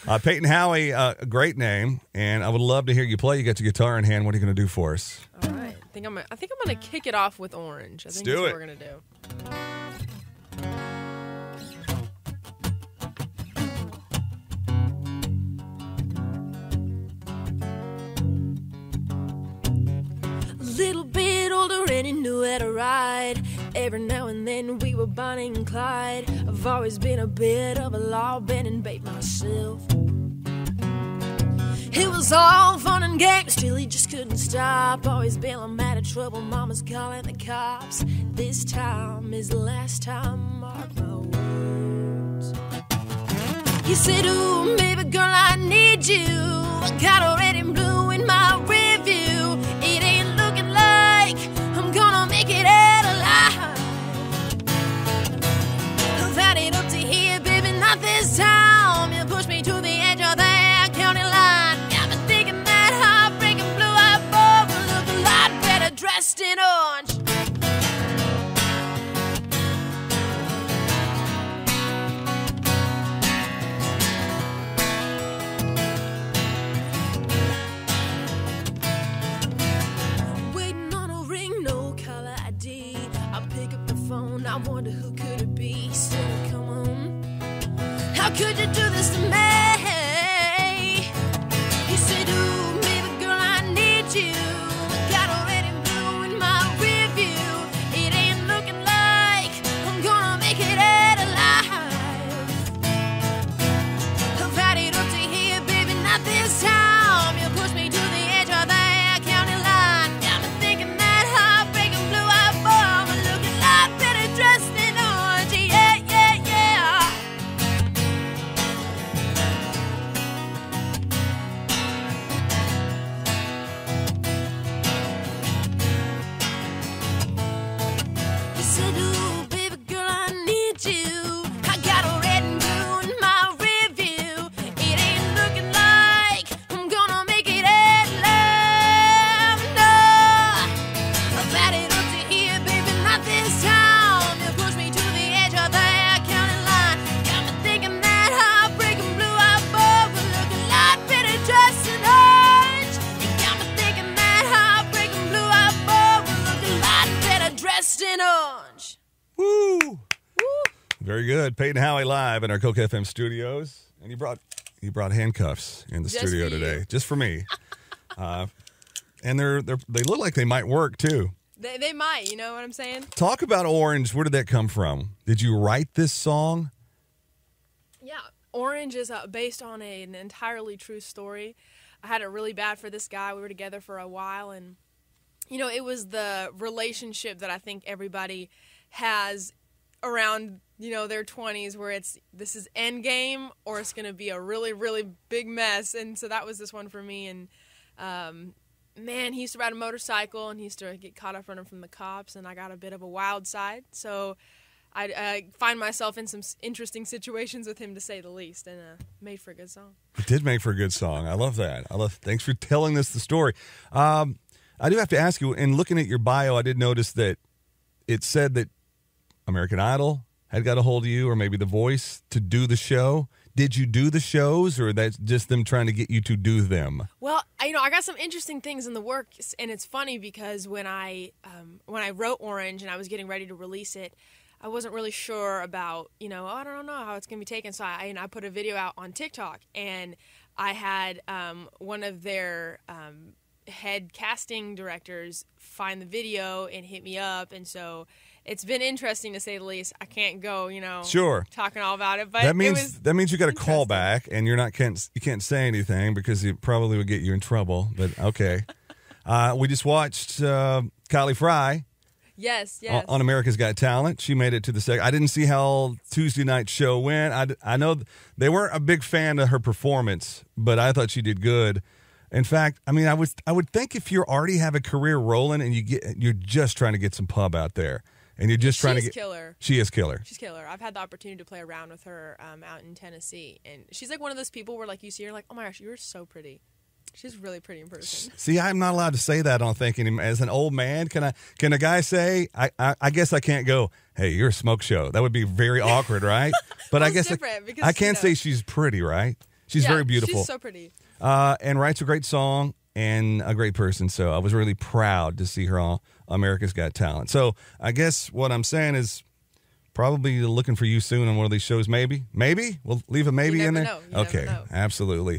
Payton Howie, a great name, and I would love to hear you play. You got your guitar in hand. What are you going to do for us? All right. I think I'm gonna kick it off with Orange. Let's think do that's it. what we're gonna do. Little bit older and he knew how to ride. Every now and then we were Bonnie and Clyde. I've always been a bit of a law-bending babe myself. It was all fun and games till he just couldn't stop. Always been I'm out of trouble, mama's calling the cops. This time is the last time, mark my words. He said, ooh, baby girl, I need you. I got a red and blue in my review. It ain't looking like I'm gonna make it out alive. I've had it up to here, baby, not this time. You pushed me to the edge of that county line. Got me thinking that heartbreaking blue-eyed boy will look a lot better dressed in orange. I wonder who could it be. He said, come on, how could you do this to me? He said, ooh, baby girl, I need you. I got a red and blue in my review. It ain't looking like I'm gonna make it out alive. I've had it up to here, baby, not this time. You pushed me to the edge of that county line. Got me thinking that heartbreaking blue-eyed boy will look a lot better dressed in orange. Yeah, yeah, yeah. He said, ooh, baby girl, I need you. I got a red and blue in my review. It ain't looking like I'm gonna make it out alive. No, I've had it up to here, baby, not this time. You pushed me to the edge of that county line. Got me thinking that heartbreaking blue-eyed boy will look a lot better dressed in orange. You got me thinking that heartbreaking blue-eyed boy will look a lot better dressed in orange. Woo! Woo. Very good. Payton Howie live in our Coke FM studios. And you brought handcuffs in the Just studio for you. today. Just for me. And they look like they might work, too. They might, you know what I'm saying? Talk about Orange. Where did that come from? Did you write this song? Yeah, Orange is based on an entirely true story. I had it really bad for this guy. We were together for a while, and, you know, it was the relationship that I think everybody has around, you know, their 20s where this is end game or it's going to be a really, really big mess. And so that was this one for me. And, man, he used to ride a motorcycle and he used to get caught up running from the cops, and I got a bit of a wild side. So I find myself in some interesting situations with him, to say the least, and made for a good song. It did make for a good song. I love that. Thanks for telling us the story. I do have to ask you, in looking at your bio, I did notice that it said that American Idol had got a hold of you, or maybe The Voice, to do the show. Did you do the shows, or that's just them trying to get you to do them? Well, I got some interesting things in the works, and it's funny because when I wrote Orange and I was getting ready to release it, I wasn't really sure about, I don't know how it's going to be taken. So I put a video out on TikTok, and I had one of their head casting directors find the video and hit me up, and so it's been interesting, to say the least. I can't go, Sure, talking all about it, but that means you got to call back, and you can't say anything because it probably would get you in trouble. But okay, we just watched Kylie Fry. Yes. On America's Got Talent. She made it to the second. I didn't see how Tuesday night show went. I know they weren't a big fan of her performance, but I thought she did good. In fact, I mean, I would think if you already have a career rolling and you're just trying to get some pub out there, and you're just trying to get killer. She is killer. She's killer. I've had the opportunity to play around with her out in Tennessee, and she's like one of those people where, like, you see her, like, oh my gosh, you're so pretty. She's really pretty in person. See, I'm not allowed to say that on Thinking. As an old man, can a guy say, I guess I can't go, hey, you're a smoke show. That would be very awkward, right? But I guess I can say she's pretty, right? She's very beautiful. She's so pretty. And writes a great song and a great person. So I was really proud to see her on America's Got Talent. So I guess what I'm saying is probably looking for you soon on one of these shows. Maybe. We'll leave a maybe You in never there. know. You never Okay, know. absolutely.